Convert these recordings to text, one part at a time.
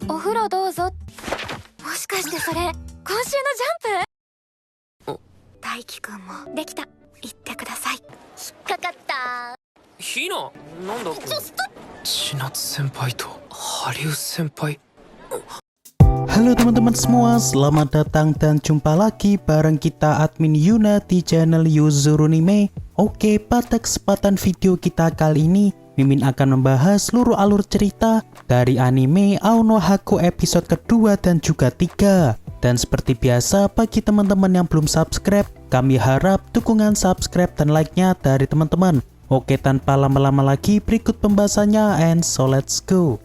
お風呂どうぞ。もしかしてそれ、今週のジャンプ？大輝くんもできた。言ってください。引っかかった。ひな、なんだこれ。千夏先輩とハリウ先輩。Halo teman-teman semua, selamat datang dan jumpa lagi bareng kita admin Yuna di channel Yuzurunime. Oke, pada kesempatan video kita kali ini, Mimin akan membahas seluruh alur cerita dari anime Ao no Haku episode kedua dan juga 3. Dan seperti biasa, bagi teman-teman yang belum subscribe, kami harap dukungan subscribe dan like-nya dari teman-teman. Oke, tanpa lama-lama lagi, berikut pembahasannya, and so let's go.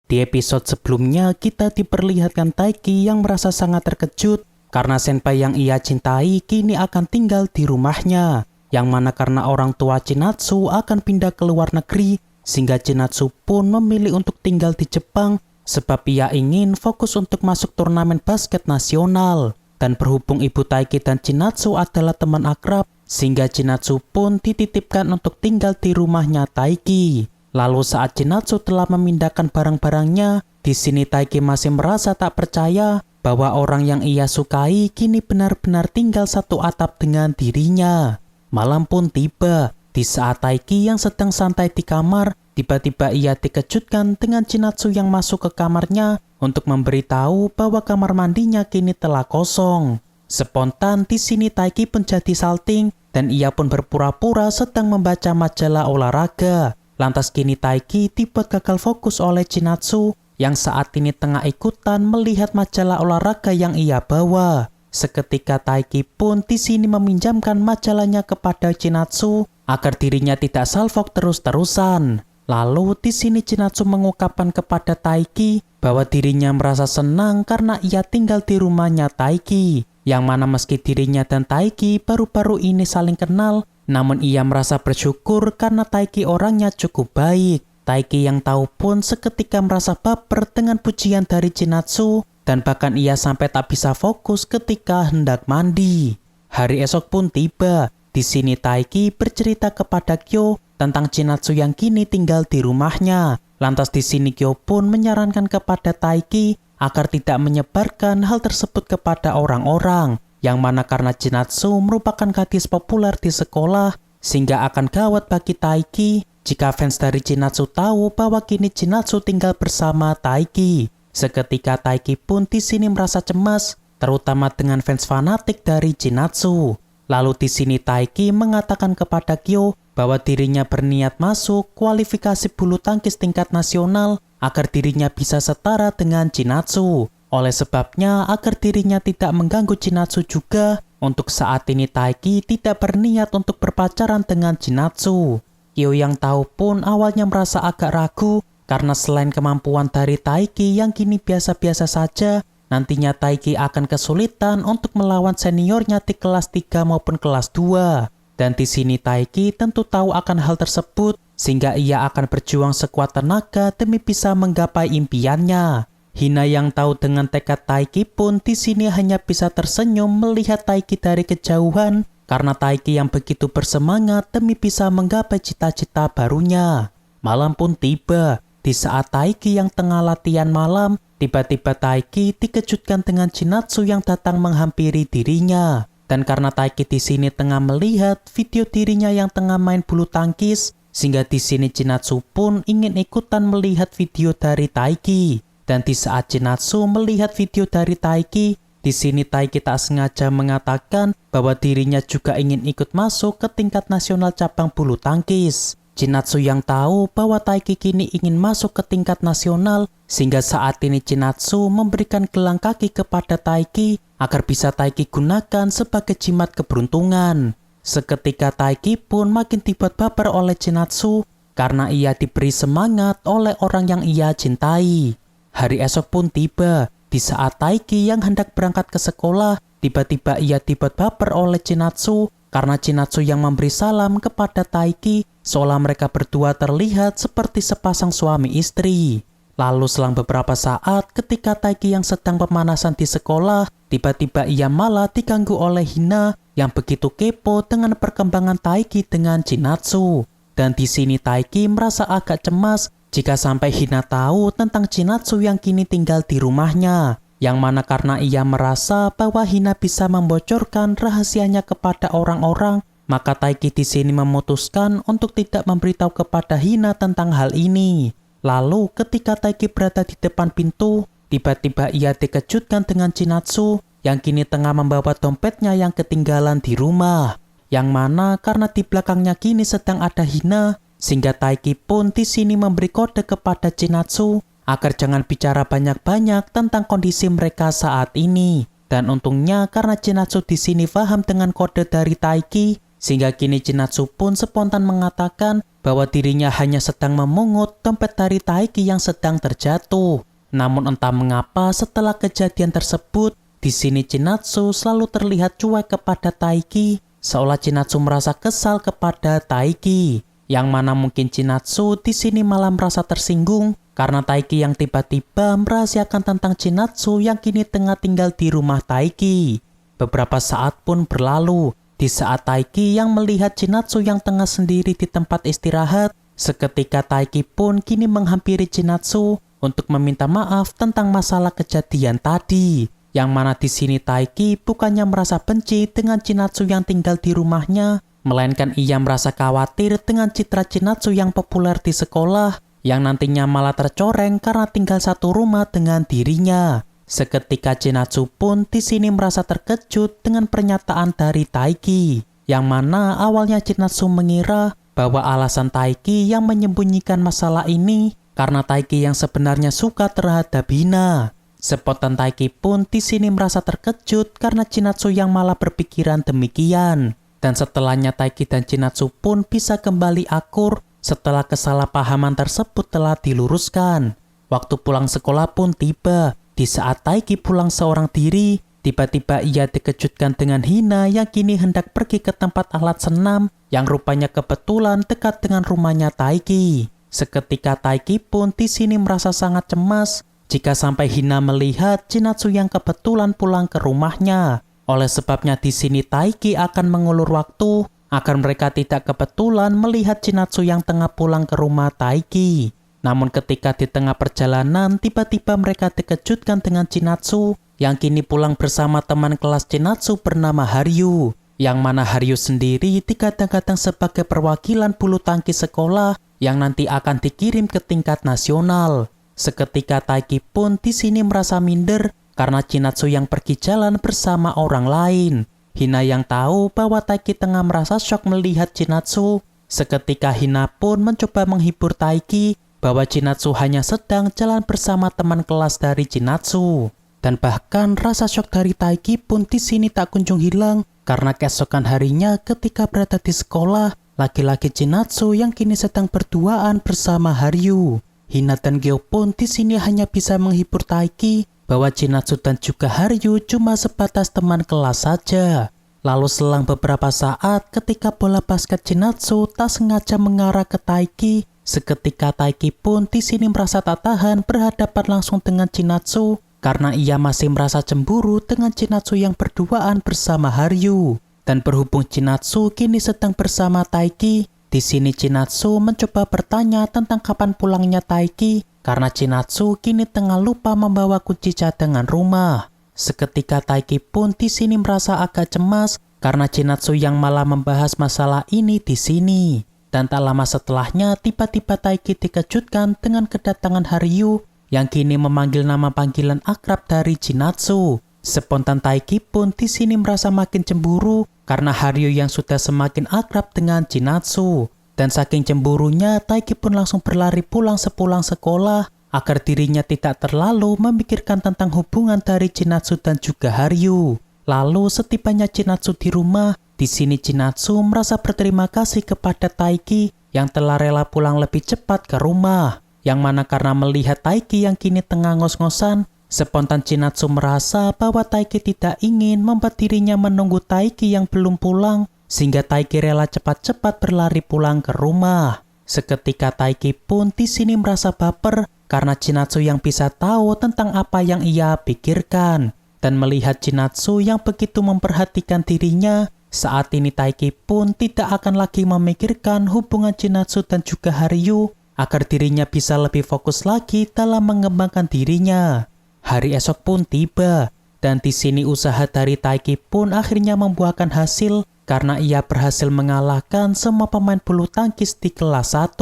Di episode sebelumnya, kita diperlihatkan Taiki yang merasa sangat terkejut karena senpai yang ia cintai kini akan tinggal di rumahnya. Yang mana karena orang tua Chinatsu akan pindah ke luar negeri, sehingga Chinatsu pun memilih untuk tinggal di Jepang sebab ia ingin fokus untuk masuk turnamen basket nasional. Dan berhubung ibu Taiki dan Chinatsu adalah teman akrab, sehingga Chinatsu pun dititipkan untuk tinggal di rumahnya Taiki. Lalu saat Chinatsu telah memindahkan barang-barangnya, di sini Taiki masih merasa tak percaya bahwa orang yang ia sukai kini benar-benar tinggal satu atap dengan dirinya. Malam pun tiba, di saat Taiki yang sedang santai di kamar, tiba-tiba ia dikejutkan dengan Chinatsu yang masuk ke kamarnya untuk memberitahu bahwa kamar mandinya kini telah kosong. Spontan di sini Taiki pun jadi salting dan ia pun berpura-pura sedang membaca majalah olahraga. Lantas kini Taiki tiba gagal fokus oleh Chinatsu yang saat ini tengah ikutan melihat majalah olahraga yang ia bawa. Seketika Taiki pun di sini meminjamkan majalahnya kepada Chinatsu agar dirinya tidak salfok terus-terusan. Lalu di sini Chinatsu mengungkapkan kepada Taiki bahwa dirinya merasa senang karena ia tinggal di rumahnya Taiki. Yang mana meski dirinya dan Taiki baru-baru ini saling kenal, namun ia merasa bersyukur karena Taiki orangnya cukup baik. Taiki yang tahu pun seketika merasa baper dengan pujian dari Chinatsu dan bahkan ia sampai tak bisa fokus ketika hendak mandi. Hari esok pun tiba. Di sini Taiki bercerita kepada Kyo tentang Chinatsu yang kini tinggal di rumahnya. Lantas di sini Kyo pun menyarankan kepada Taiki agar tidak menyebarkan hal tersebut kepada orang-orang. Yang mana karena Chinatsu merupakan gadis populer di sekolah, sehingga akan gawat bagi Taiki jika fans dari Chinatsu tahu bahwa kini Chinatsu tinggal bersama Taiki. Seketika Taiki pun di sini merasa cemas, terutama dengan fans fanatik dari Chinatsu. Lalu di sini Taiki mengatakan kepada Kyo bahwa dirinya berniat masuk kualifikasi bulu tangkis tingkat nasional agar dirinya bisa setara dengan Chinatsu. Oleh sebabnya, agar dirinya tidak mengganggu Chinatsu juga, untuk saat ini Taiki tidak berniat untuk berpacaran dengan Chinatsu. Kyo yang tahu pun awalnya merasa agak ragu, karena selain kemampuan dari Taiki yang kini biasa-biasa saja, nantinya Taiki akan kesulitan untuk melawan seniornya di kelas 3 maupun kelas 2. Dan di sini Taiki tentu tahu akan hal tersebut, sehingga ia akan berjuang sekuat tenaga demi bisa menggapai impiannya. Hina yang tahu dengan tekad Taiki pun di sini hanya bisa tersenyum melihat Taiki dari kejauhan karena Taiki yang begitu bersemangat demi bisa menggapai cita-cita barunya. Malam pun tiba. Di saat Taiki yang tengah latihan malam, tiba-tiba Taiki dikejutkan dengan Chinatsu yang datang menghampiri dirinya. Dan karena Taiki di sini tengah melihat video dirinya yang tengah main bulu tangkis, sehingga di sini Chinatsu pun ingin ikutan melihat video dari Taiki. Dan di saat Chinatsu melihat video dari Taiki, di sini Taiki tak sengaja mengatakan bahwa dirinya juga ingin ikut masuk ke tingkat nasional cabang bulu tangkis. Chinatsu yang tahu bahwa Taiki kini ingin masuk ke tingkat nasional, sehingga saat ini Chinatsu memberikan gelang kaki kepada Taiki agar bisa Taiki gunakan sebagai jimat keberuntungan. Seketika Taiki pun makin dibuat baper oleh Chinatsu karena ia diberi semangat oleh orang yang ia cintai. Hari esok pun tiba. Di saat Taiki yang hendak berangkat ke sekolah, tiba-tiba ia dibuat baper oleh Chinatsu karena Chinatsu yang memberi salam kepada Taiki seolah mereka berdua terlihat seperti sepasang suami istri. Lalu selang beberapa saat ketika Taiki yang sedang pemanasan di sekolah, tiba-tiba ia malah diganggu oleh Hina yang begitu kepo dengan perkembangan Taiki dengan Chinatsu. Dan di sini Taiki merasa agak cemas jika sampai Hina tahu tentang Chinatsu yang kini tinggal di rumahnya, yang mana karena ia merasa bahwa Hina bisa membocorkan rahasianya kepada orang-orang, maka Taiki di sini memutuskan untuk tidak memberitahu kepada Hina tentang hal ini. Lalu ketika Taiki berada di depan pintu, tiba-tiba ia dikejutkan dengan Chinatsu yang kini tengah membawa dompetnya yang ketinggalan di rumah. Yang mana karena di belakangnya kini sedang ada Hina, sehingga Taiki pun di sini memberi kode kepada Chinatsu agar jangan bicara banyak-banyak tentang kondisi mereka saat ini. Dan untungnya karena Chinatsu di sini paham dengan kode dari Taiki, sehingga kini Chinatsu pun spontan mengatakan bahwa dirinya hanya sedang memungut dompet dari Taiki yang sedang terjatuh. Namun entah mengapa setelah kejadian tersebut, di sini Chinatsu selalu terlihat cuek kepada Taiki, seolah Chinatsu merasa kesal kepada Taiki. Yang mana mungkin Chinatsu di sini malah merasa tersinggung karena Taiki yang tiba-tiba merahasiakan tentang Chinatsu yang kini tengah tinggal di rumah Taiki. Beberapa saat pun berlalu, di saat Taiki yang melihat Chinatsu yang tengah sendiri di tempat istirahat, seketika Taiki pun kini menghampiri Chinatsu untuk meminta maaf tentang masalah kejadian tadi. Yang mana di sini Taiki bukannya merasa benci dengan Chinatsu yang tinggal di rumahnya, melainkan ia merasa khawatir dengan citra Chinatsu yang populer di sekolah, yang nantinya malah tercoreng karena tinggal satu rumah dengan dirinya. Seketika Chinatsu pun di sini merasa terkejut dengan pernyataan dari Taiki, yang mana awalnya Chinatsu mengira bahwa alasan Taiki yang menyembunyikan masalah ini karena Taiki yang sebenarnya suka terhadap Hina. Spontan Taiki pun di sini merasa terkejut karena Chinatsu yang malah berpikiran demikian. Dan setelahnya Taiki dan Chinatsu pun bisa kembali akur setelah kesalahpahaman tersebut telah diluruskan. Waktu pulang sekolah pun tiba. Di saat Taiki pulang seorang diri, tiba-tiba ia dikejutkan dengan Hina yang kini hendak pergi ke tempat alat senam yang rupanya kebetulan dekat dengan rumahnya Taiki. Seketika Taiki pun di sini merasa sangat cemas jika sampai Hina melihat Chinatsu yang kebetulan pulang ke rumahnya. Oleh sebabnya di sini Taiki akan mengulur waktu agar mereka tidak kebetulan melihat Chinatsu yang tengah pulang ke rumah Taiki. Namun ketika di tengah perjalanan tiba-tiba mereka dikejutkan dengan Chinatsu yang kini pulang bersama teman kelas Chinatsu bernama Haryu. Yang mana Haryu sendiri digadang-gadang sebagai perwakilan bulu tangkis sekolah yang nanti akan dikirim ke tingkat nasional. Seketika Taiki pun di sini merasa minder karena Chinatsu yang pergi jalan bersama orang lain. Hina yang tahu bahwa Taiki tengah merasa syok melihat Chinatsu. Seketika Hina pun mencoba menghibur Taiki bahwa Chinatsu hanya sedang jalan bersama teman kelas dari Chinatsu. Dan bahkan rasa syok dari Taiki pun di sini tak kunjung hilang karena keesokan harinya ketika berada di sekolah, laki-laki Chinatsu yang kini sedang berduaan bersama Haryu. Hina dan Gyo pun di sini hanya bisa menghibur Taiki bahwa Chinatsu dan juga Haryu cuma sebatas teman kelas saja. Lalu selang beberapa saat ketika bola basket Chinatsu tak sengaja mengarah ke Taiki, seketika Taiki pun di sini merasa tak tahan berhadapan langsung dengan Chinatsu karena ia masih merasa cemburu dengan Chinatsu yang berduaan bersama Haryu. Dan berhubung Chinatsu kini sedang bersama Taiki, di sini Chinatsu mencoba bertanya tentang kapan pulangnya Taiki karena Chinatsu kini tengah lupa membawa kunci cadangan rumah. Seketika Taiki pun di sini merasa agak cemas karena Chinatsu yang malah membahas masalah ini di sini. Dan tak lama setelahnya tiba-tiba Taiki dikejutkan dengan kedatangan Haryu yang kini memanggil nama panggilan akrab dari Chinatsu. Spontan Taiki pun di sini merasa makin cemburu karena Haryu yang sudah semakin akrab dengan Chinatsu. Dan saking cemburunya Taiki pun langsung berlari pulang sepulang sekolah agar dirinya tidak terlalu memikirkan tentang hubungan dari Chinatsu dan juga Haryu. Lalu setibanya Chinatsu di rumah, di sini Chinatsu merasa berterima kasih kepada Taiki yang telah rela pulang lebih cepat ke rumah. Yang mana karena melihat Taiki yang kini tengah ngos-ngosan, spontan Chinatsu merasa bahwa Taiki tidak ingin membuat dirinya menunggu Taiki yang belum pulang, sehingga Taiki rela cepat-cepat berlari pulang ke rumah. Seketika Taiki pun di sini merasa baper karena Chinatsu yang bisa tahu tentang apa yang ia pikirkan. Dan melihat Chinatsu yang begitu memperhatikan dirinya, saat ini Taiki pun tidak akan lagi memikirkan hubungan Chinatsu dan juga Haryu agar dirinya bisa lebih fokus lagi dalam mengembangkan dirinya. Hari esok pun tiba, dan di sini usaha dari Taiki pun akhirnya membuahkan hasil karena ia berhasil mengalahkan semua pemain bulu tangkis di kelas 1.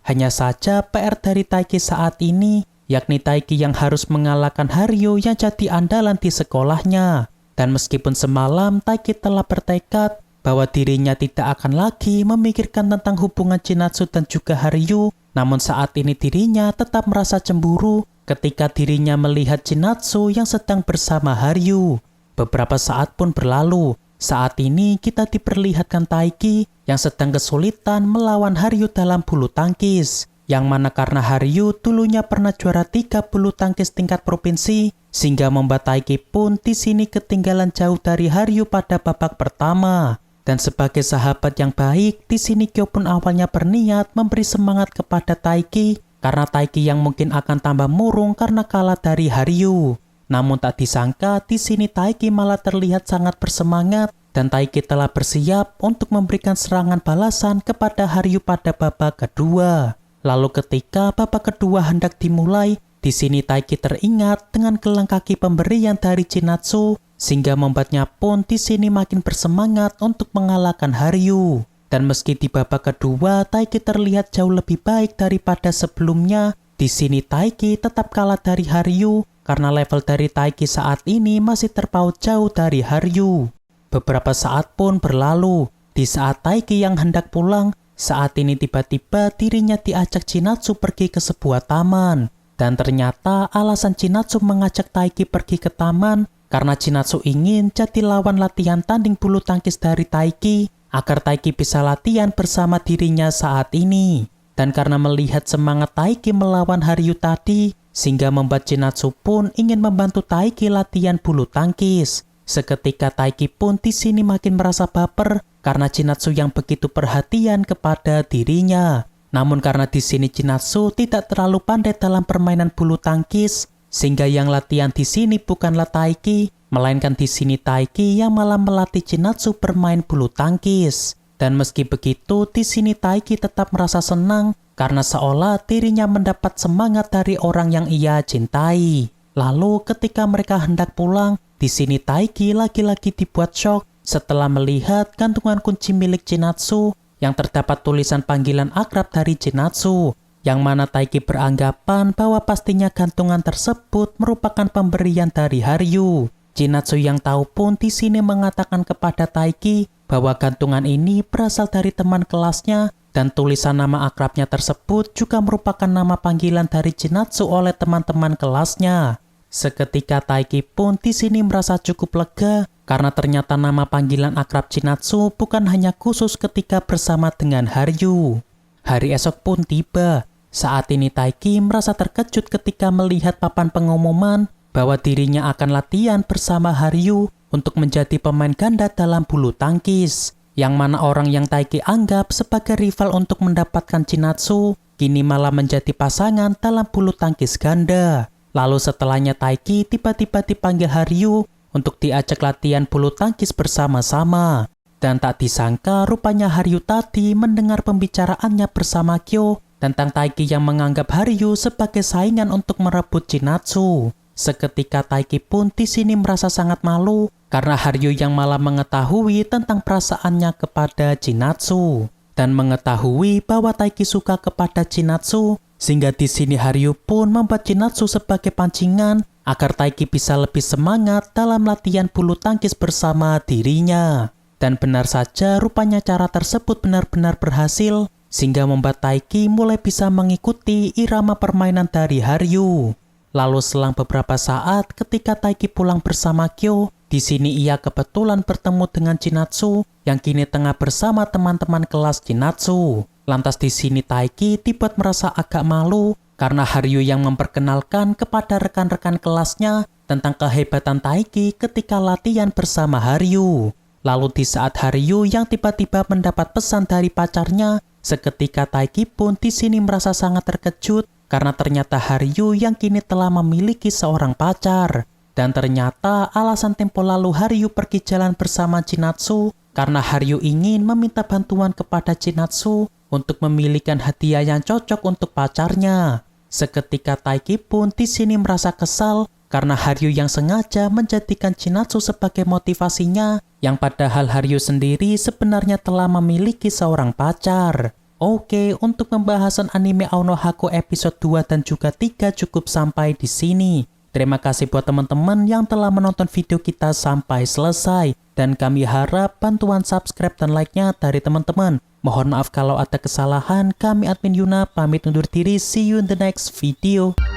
Hanya saja PR dari Taiki saat ini, yakni Taiki yang harus mengalahkan Haryu yang jadi andalan di sekolahnya. Dan meskipun semalam Taiki telah bertekad bahwa dirinya tidak akan lagi memikirkan tentang hubungan Chinatsu dan juga Haryu, namun saat ini dirinya tetap merasa cemburu ketika dirinya melihat Chinatsu yang sedang bersama Haryu. Beberapa saat pun berlalu. Saat ini kita diperlihatkan Taiki yang sedang kesulitan melawan Haryu dalam bulu tangkis. Yang mana karena Haryu dulunya pernah juara 3 bulu tangkis tingkat provinsi, sehingga membuat Taiki pun di sini ketinggalan jauh dari Haryu pada babak pertama. Dan sebagai sahabat yang baik, di sini Kyo pun awalnya berniat memberi semangat kepada Taiki karena Taiki yang mungkin akan tambah murung karena kalah dari Haryu. Namun tak disangka di sini Taiki malah terlihat sangat bersemangat dan Taiki telah bersiap untuk memberikan serangan balasan kepada Haryu pada babak kedua. Lalu ketika babak kedua hendak dimulai, di sini Taiki teringat dengan gelang kaki pemberian dari Chinatsu, sehingga membuatnya pun di sini makin bersemangat untuk mengalahkan Haryu. Dan meski di babak kedua Taiki terlihat jauh lebih baik daripada sebelumnya, di sini Taiki tetap kalah dari Haryu karena level dari Taiki saat ini masih terpaut jauh dari Haryu. Beberapa saat pun berlalu. Di saat Taiki yang hendak pulang, saat ini tiba-tiba dirinya diajak Chinatsu pergi ke sebuah taman. Dan ternyata alasan Chinatsu mengajak Taiki pergi ke taman karena Chinatsu ingin jadi lawan latihan tanding bulu tangkis dari Taiki agar Taiki bisa latihan bersama dirinya saat ini. Dan karena melihat semangat Taiki melawan Haryu tadi, sehingga membuat Chinatsu pun ingin membantu Taiki latihan bulu tangkis. Seketika Taiki pun di sini makin merasa baper karena Chinatsu yang begitu perhatian kepada dirinya. Namun karena di sini Chinatsu tidak terlalu pandai dalam permainan bulu tangkis, sehingga yang latihan di sini bukanlah Taiki, melainkan di sini Taiki yang malah melatih Chinatsu bermain bulu tangkis. Dan meski begitu, di sini Taiki tetap merasa senang karena seolah dirinya mendapat semangat dari orang yang ia cintai. Lalu ketika mereka hendak pulang, di sini Taiki lagi-lagi dibuat shock setelah melihat gantungan kunci milik Chinatsu yang terdapat tulisan panggilan akrab dari Chinatsu, yang mana Taiki beranggapan bahwa pastinya gantungan tersebut merupakan pemberian dari Haryu. Chinatsu yang tahu pun di sini mengatakan kepada Taiki bahwa gantungan ini berasal dari teman kelasnya dan tulisan nama akrabnya tersebut juga merupakan nama panggilan dari Chinatsu oleh teman-teman kelasnya. Seketika Taiki pun di sini merasa cukup lega karena ternyata nama panggilan akrab Chinatsu bukan hanya khusus ketika bersama dengan Haryu. Hari esok pun tiba. Saat ini Taiki merasa terkejut ketika melihat papan pengumuman bahwa dirinya akan latihan bersama Haryu untuk menjadi pemain ganda dalam bulu tangkis. Yang mana orang yang Taiki anggap sebagai rival untuk mendapatkan Chinatsu, kini malah menjadi pasangan dalam bulu tangkis ganda. Lalu setelahnya Taiki tiba-tiba dipanggil Haryu untuk diajak latihan bulu tangkis bersama-sama. Dan tak disangka rupanya Haryu tadi mendengar pembicaraannya bersama Kyo tentang Taiki yang menganggap Haryu sebagai saingan untuk merebut Chinatsu. Seketika Taiki pun di sini merasa sangat malu karena Haryu yang malah mengetahui tentang perasaannya kepada Chinatsu dan mengetahui bahwa Taiki suka kepada Chinatsu, sehingga di sini Haryu pun membuat Chinatsu sebagai pancingan agar Taiki bisa lebih semangat dalam latihan bulu tangkis bersama dirinya. Dan benar saja rupanya cara tersebut benar-benar berhasil, sehingga membuat Taiki mulai bisa mengikuti irama permainan dari Haryu. Lalu selang beberapa saat ketika Taiki pulang bersama Kyo, di sini ia kebetulan bertemu dengan Chinatsu yang kini tengah bersama teman-teman kelas Chinatsu. Lantas di sini Taiki dibuat merasa agak malu karena Haryu yang memperkenalkan kepada rekan-rekan kelasnya tentang kehebatan Taiki ketika latihan bersama Haryu. Lalu di saat Haryu yang tiba-tiba mendapat pesan dari pacarnya, seketika Taiki pun di sini merasa sangat terkejut karena ternyata Haryu yang kini telah memiliki seorang pacar. Dan ternyata alasan tempo lalu Haryu pergi jalan bersama Chinatsu karena Haryu ingin meminta bantuan kepada Chinatsu untuk memilihkan hadiah yang cocok untuk pacarnya. Seketika Taiki pun di sini merasa kesal karena Haryu yang sengaja menjadikan Chinatsu sebagai motivasinya, yang padahal Haryu sendiri sebenarnya telah memiliki seorang pacar. Oke, untuk pembahasan anime Ao no Haku episode 2 dan juga 3 cukup sampai di sini. Terima kasih buat teman-teman yang telah menonton video kita sampai selesai. Dan kami harap bantuan subscribe dan like-nya dari teman-teman. Mohon maaf kalau ada kesalahan. Kami admin Yuna pamit undur diri. See you in the next video.